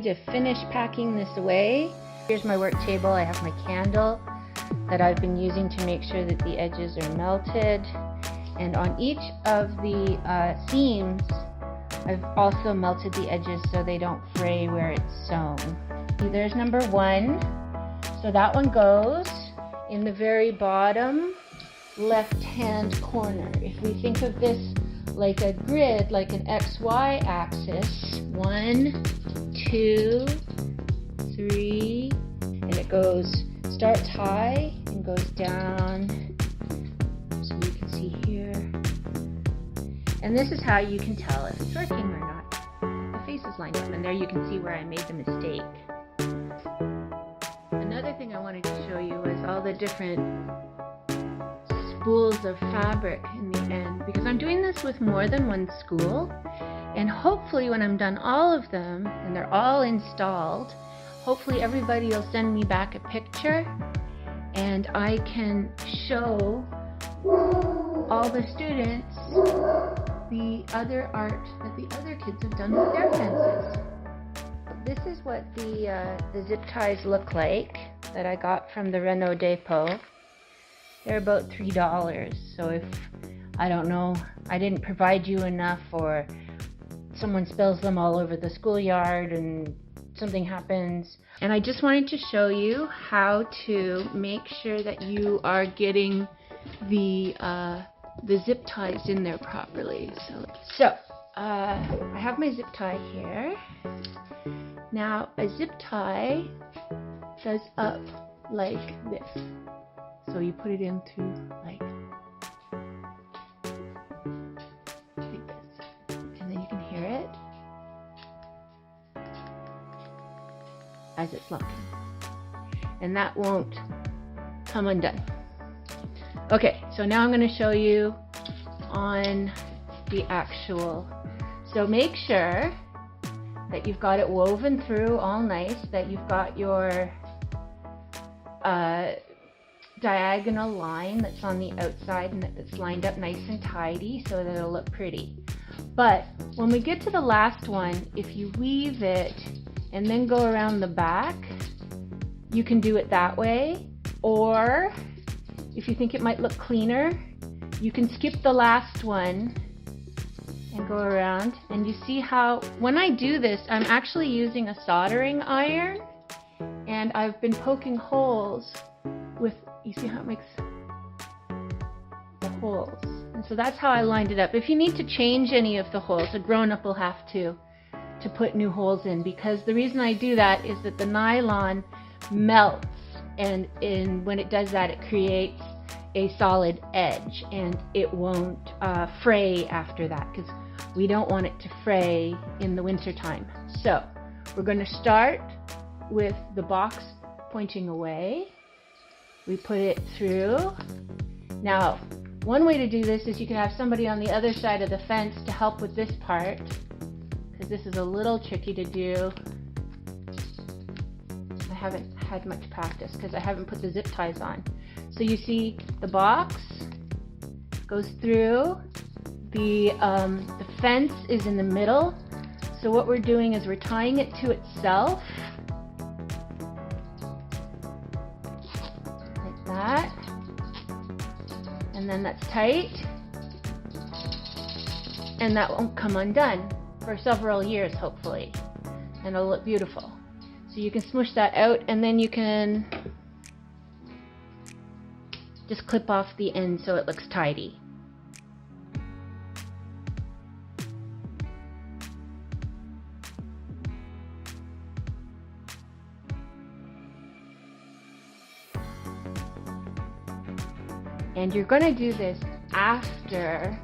to finish packing this away. Here's my work table. I have my candle that I've been using to make sure that the edges are melted. And on each of the seams, I've also melted the edges so they don't fray where it's sewn. There's number 1. So that one goes in the very bottom left-hand corner. If we think of this like a grid, like an XY axis, 1, 2, 3, and it starts high and goes down, so you can see here. And this is how you can tell if it's working or not. The face is lined up, and there you can see where I made the mistake. Another thing I wanted to show you was all the different spools of fabric in the end, because I'm doing this with more than one school, and hopefully when I'm done all of them and they're all installed, hopefully everybody will send me back a picture and I can show all the students the other art that the other kids have done with their fences. This is what the zip ties look like that I got from the Renault Depot. They're about $3, so if, I don't know, I didn't provide you enough or someone spills them all over the schoolyard and something happens. And I just wanted to show you how to make sure that you are getting the zip ties in there properly. So I have my zip tie here. Now a zip tie goes up like this. So you put it in through like this, and then you can hear it as it's locking, and that won't come undone. Okay, so now I'm going to show you on the actual. So make sure that you've got it woven through all nice, that you've got your diagonal line that's on the outside and that's lined up nice and tidy so that it'll look pretty. But when we get to the last one, if you weave it and then go around the back, you can do it that way, or if you think it might look cleaner, you can skip the last one and go around. And you see how when I do this, I'm actually using a soldering iron, and I've been poking holes with, you see how it makes the holes, and so that's how I lined it up. If you need to change any of the holes, a grown-up will have to put new holes in, because the reason I do that is that the nylon melts, and when it does that, it creates a solid edge, and it won't fray after that, because we don't want it to fray in the winter time. So we're going to start with the box pointing away. We put it through. Now, one way to do this is you can have somebody on the other side of the fence to help with this part, because this is a little tricky to do. I haven't had much practice because I haven't put the zip ties on. So you see the box goes through, the fence is in the middle. So what we're doing is we're tying it to itself, like that, and then that's tight, and that won't come undone for several years, hopefully, and it'll look beautiful. So you can smoosh that out, and then you can just clip off the end so it looks tidy. And you're going to do this after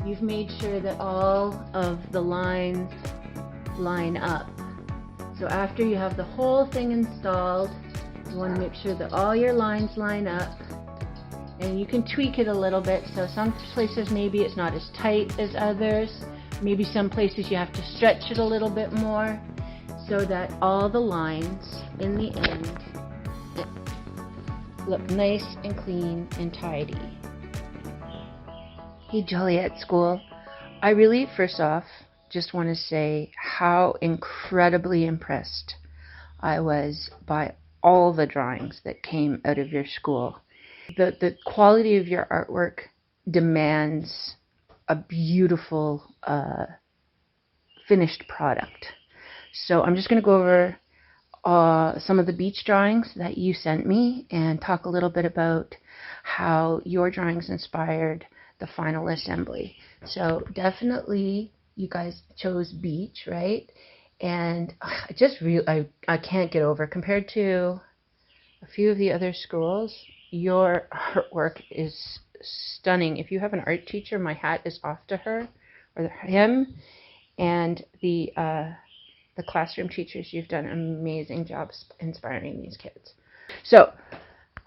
you've made sure that all of the lines line up. So after you have the whole thing installed, you want to make sure that all your lines line up, and you can tweak it a little bit. So some places maybe it's not as tight as others, maybe some places you have to stretch it a little bit more, so that all the lines in the end look nice and clean and tidy. Hey Joliette School, I really first off just want to say how incredibly impressed I was by all the drawings that came out of your school. The quality of your artwork demands a beautiful finished product. So I'm just going to go over some of the beach drawings that you sent me and talk a little bit about how your drawings inspired the final assembly. So definitely you guys chose beach, right? And I can't get over, compared to a few of the other schools, your artwork is stunning. If you have an art teacher, my hat is off to her or him. And the classroom teachers, you've done an amazing job inspiring these kids. So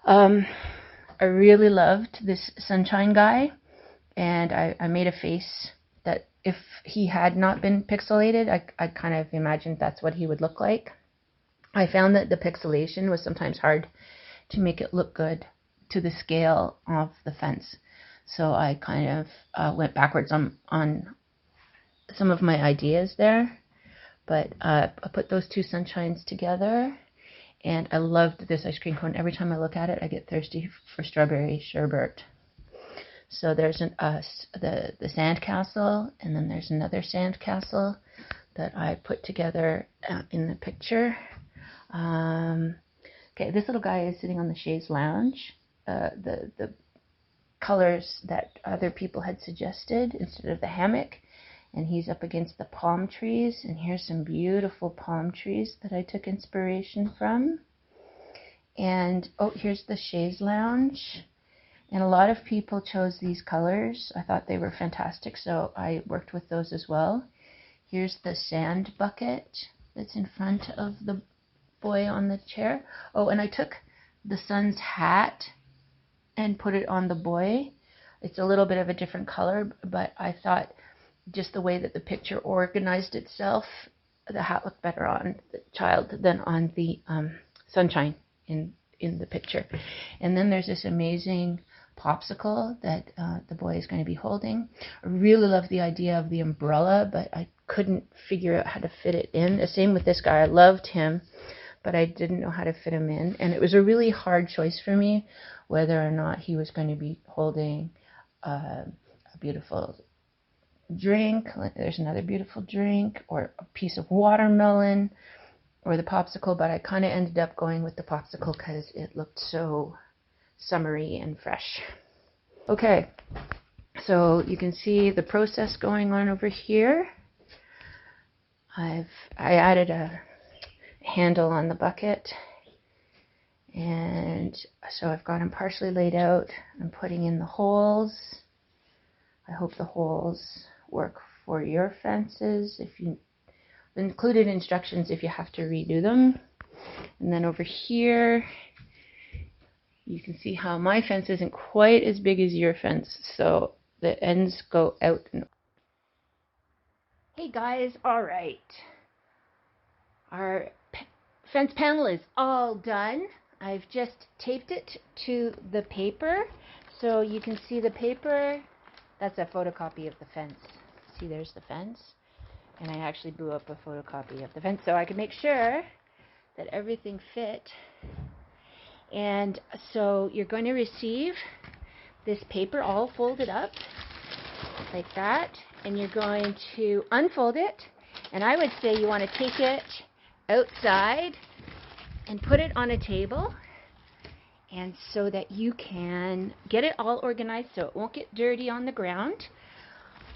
I really loved this sunshine guy, and I made a face that if he had not been pixelated, I kind of imagined that's what he would look like. I found that the pixelation was sometimes hard to make it look good to the scale of the fence. So I kind of went backwards on some of my ideas there. But I put those two sunshines together, and I loved this ice cream cone. Every time I look at it, I get thirsty for strawberry sherbet. So there's the sand castle, and then there's another sand castle that I put together in the picture. Okay, this little guy is sitting on the chaise lounge. The colors that other people had suggested instead of the hammock. And he's up against the palm trees. And here's some beautiful palm trees that I took inspiration from. And, oh, here's the chaise lounge. And a lot of people chose these colors. I thought they were fantastic, so I worked with those as well. Here's the sand bucket that's in front of the boy on the chair. Oh, and I took the sun's hat and put it on the boy. It's a little bit of a different color, but I thought just the way that the picture organized itself, the hat looked better on the child than on the sunshine in the picture. And then there's this amazing popsicle that the boy is going to be holding. I really love the idea of the umbrella, but I couldn't figure out how to fit it in. The same with this guy. I loved him, but I didn't know how to fit him in. And it was a really hard choice for me whether or not he was going to be holding a beautiful drink. There's another beautiful drink, or a piece of watermelon, or the popsicle, but I kind of ended up going with the popsicle because it looked so summery and fresh. Okay, so you can see the process going on over here. I added a handle on the bucket, and so I've got them partially laid out. I'm putting in the holes. I hope the holes work for your fences. If you included instructions if you have to redo them. And then over here you can see how my fence isn't quite as big as your fence, so the ends go out. Hey guys, alright, our fence panel is all done. I've just taped it to the paper so you can see the paper. That's a photocopy of the fence. See, there's the fence. And I actually blew up a photocopy of the fence so I could make sure that everything fit. And so you're going to receive this paper all folded up like that. And you're going to unfold it. And I would say you want to take it outside and put it on a table, and so that you can get it all organized so it won't get dirty on the ground.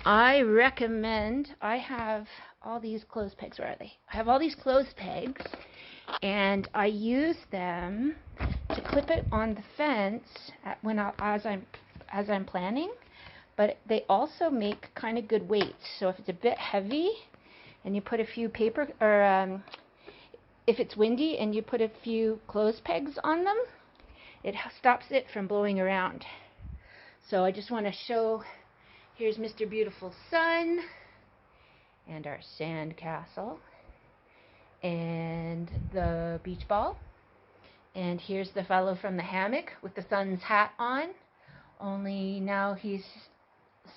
I recommend, I have all these clothes pegs. Where are they? I have all these clothes pegs, and I use them to clip it on the fence as I'm planning. But they also make kind of good weights. So if it's a bit heavy, and you put a few paper, or if it's windy and you put a few clothes pegs on them, it stops it from blowing around. So I just want to show, here's Mr. Beautiful Sun, and our sand castle, and the beach ball. And here's the fellow from the hammock with the sun's hat on, only now he's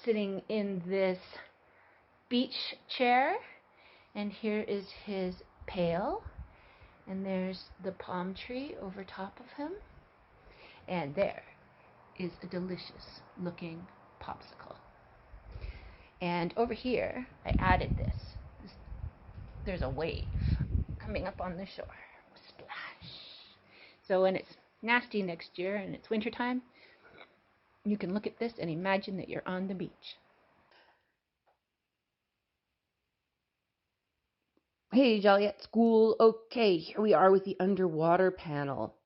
sitting in this beach chair. And here is his pail. And there's the palm tree over top of him. And there is a delicious looking popsicle. And over here, I added this. There's a wave coming up on the shore. Splash. So when it's nasty next year and it's wintertime, you can look at this and imagine that you're on the beach. Hey, Joliette School. Okay, here we are with the underwater panel.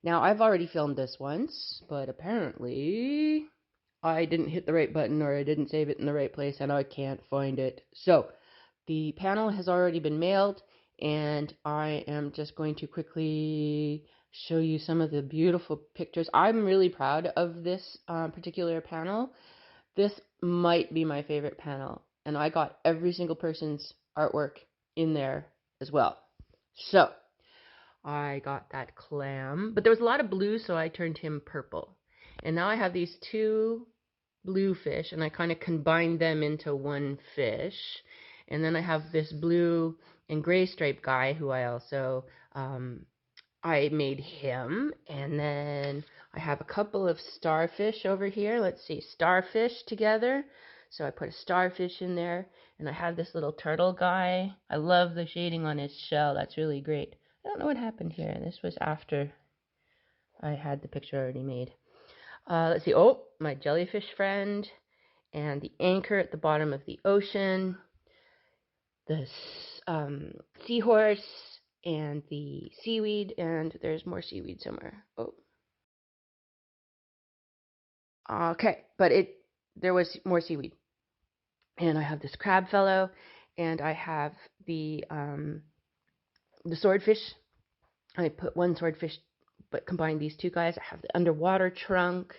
Now, I've already filmed this once, but apparently I didn't hit the right button or I didn't save it in the right place and I can't find it. So, the panel has already been mailed and I am just going to quickly show you some of the beautiful pictures. I'm really proud of this particular panel. This might be my favorite panel, and I got every single person's artwork in there as well. So, I got that clam, but there was a lot of blue, so I turned him purple. And now I have these two blue fish, and I kind of combined them into one fish. And then I have this blue and gray stripe guy who I also I made him. And then I have a couple of starfish over here. Let's see, starfish together. So I put a starfish in there, and I have this little turtle guy. I love the shading on his shell. That's really great. I don't know what happened here. This was after I had the picture already made. Let's see. Oh, my jellyfish friend, and the anchor at the bottom of the ocean, the seahorse, and the seaweed, and there's more seaweed somewhere. Oh. Okay, but there was more seaweed. And I have this crab fellow, and I have the swordfish. I put one swordfish, but combined these two guys. I have the underwater trunk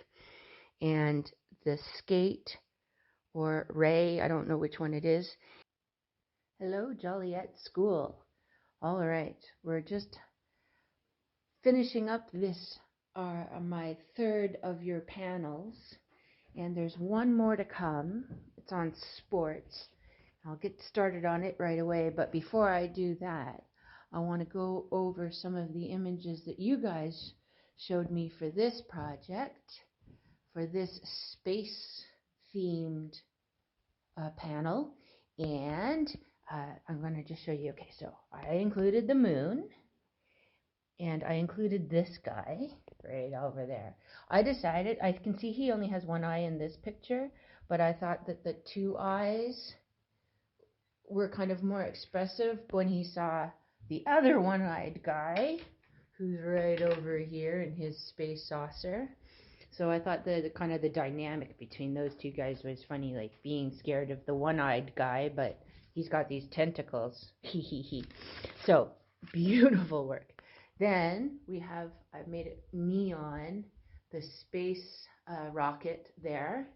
and the skate or ray. I don't know which one it is. Hello, Joliette School. All right, we're just finishing up this, my third of your panels, and there's one more to come. It's on sports. I'll get started on it right away, but before I do that, I want to go over some of the images that you guys showed me for this project, for this space-themed panel, and I'm going to just show you. Okay, so I included the moon, and I included this guy right over there. I decided, I can see he only has one eye in this picture, but I thought that the two eyes were kind of more expressive when he saw the other one-eyed guy, who's right over here in his space saucer. So I thought the kind of the dynamic between those two guys was funny, like being scared of the one-eyed guy, but he's got these tentacles. So, beautiful work. Then I've made it neon, the space rocket there.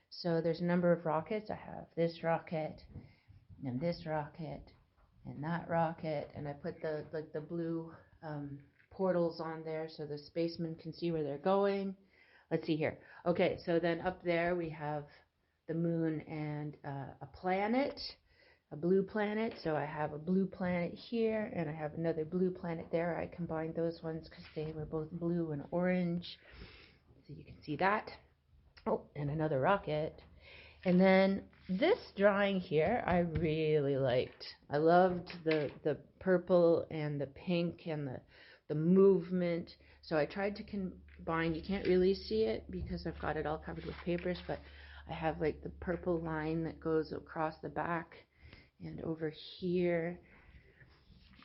So there's a number of rockets. I have this rocket, and this rocket, and that rocket, and I put the blue portals on there so the spacemen can see where they're going. Let's see here. Okay, so then up there we have the moon and a planet, a blue planet. So I have a blue planet here, and I have another blue planet there. I combined those ones because they were both blue and orange. So you can see that. Oh, and another rocket. And then this drawing here, I really liked. I loved the purple and the pink and the movement. So I tried to combine. You can't really see it because I've got it all covered with papers, but I have like the purple line that goes across the back and over here,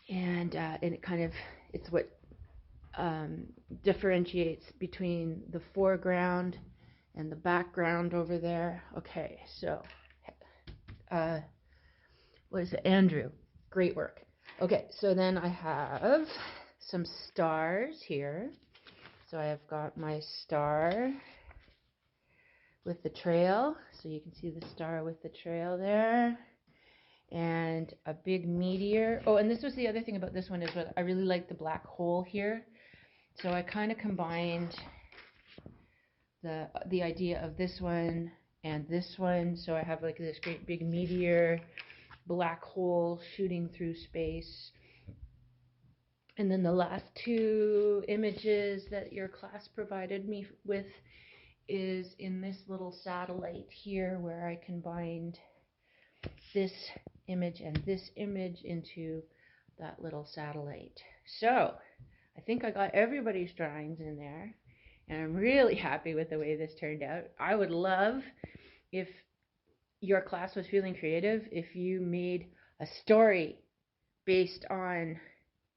and it kind of, it's what differentiates between the foreground and the background over there. Okay, so what is it? Andrew, great work. Okay, so then I have some stars here. So I have got my star with the trail, so you can see the star with the trail there, and a big meteor. Oh, and this was the other thing about this one is that I really like the black hole here. So I kind of combined the idea of this one and this one. So I have like this great big meteor black hole shooting through space. And then the last two images that your class provided me with is in this little satellite here, where I combined this image and this image into that little satellite. So I think I got everybody's drawings in there, and I'm really happy with the way this turned out. I would love, if your class was feeling creative, if you made a story based on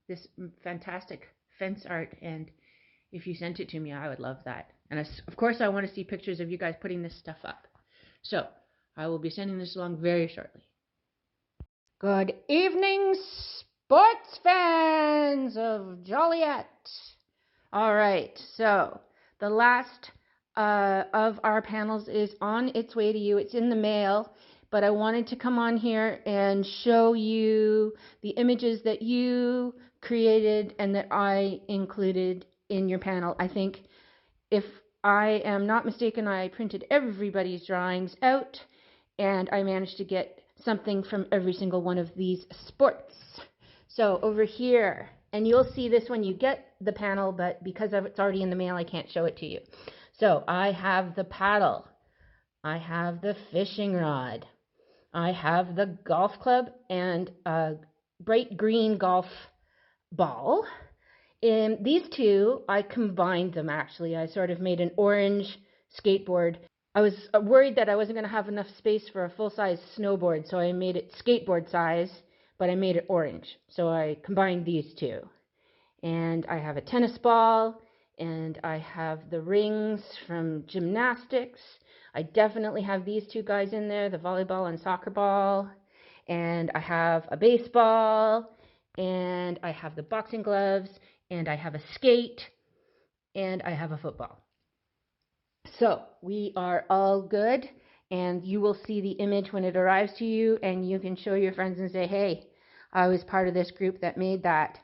this fantastic fence art, and if you sent it to me, I would love that. And of course, I want to see pictures of you guys putting this stuff up. So I will be sending this along very shortly. Good evening, sports fans of Joliette. All right, so the last of our panels is on its way to you. It's in the mail, but I wanted to come on here and show you the images that you created and that I included in your panel. I think, if I am not mistaken, I printed everybody's drawings out, and I managed to get something from every single one of these sports. So over here, and you'll see this when you get the panel, but because it's already in the mail, I can't show it to you. So I have the paddle, I have the fishing rod, I have the golf club and a bright green golf ball. And these two, I combined them actually. I sort of made an orange skateboard. I was worried that I wasn't going to have enough space for a full-size snowboard, so I made it skateboard size, but I made it orange. So I combined these two. And I have a tennis ball, and I have the rings from gymnastics. I definitely have these two guys in there, the volleyball and soccer ball. And I have a baseball, and I have the boxing gloves, and I have a skate, and I have a football. So we are all good, and you will see the image when it arrives to you, and you can show your friends and say, hey, I was part of this group that made that.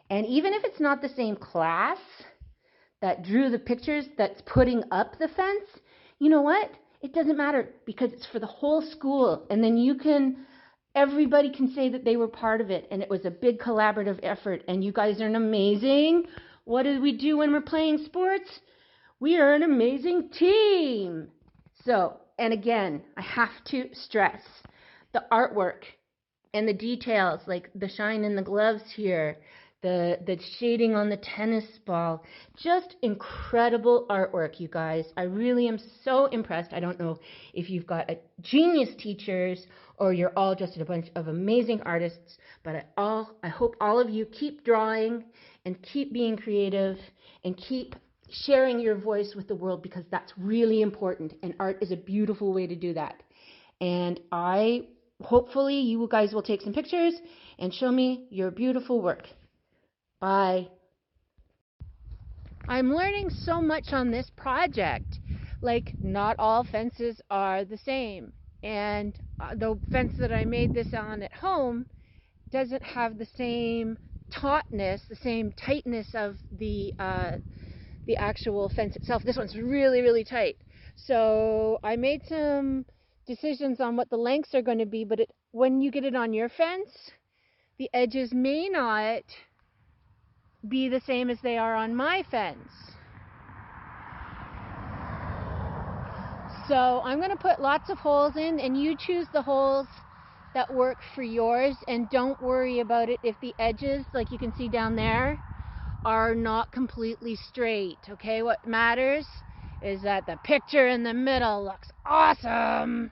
And even if it's not the same class that drew the pictures that's putting up the fence, you know what? It doesn't matter, because it's for the whole school, and then everybody can say that they were part of it, and it was a big collaborative effort, and you guys are amazing. What do we do when we're playing sports? We are an amazing team. So, and again, I have to stress the artwork and the details, like the shine in the gloves here, the shading on the tennis ball. Just incredible artwork, you guys. I really am so impressed. I don't know if you've got genius teachers or you're all just a bunch of amazing artists, but I hope all of you keep drawing and keep being creative and keep sharing your voice with the world, because that's really important, and art is a beautiful way to do that. And hopefully you guys will take some pictures and show me your beautiful work. Bye. I'm learning so much on this project. Like, not all fences are the same. And the fence that I made this on at home doesn't have the same tautness, the same tightness of the actual fence itself. This one's really, really tight. So I made some decisions on what the lengths are going to be, but when you get it on your fence, the edges may not be the same as they are on my fence. So I'm going to put lots of holes in, and you choose the holes that work for yours, and don't worry about it if the edges, like you can see down there, are not completely straight. Okay, what matters is that the picture in the middle looks awesome.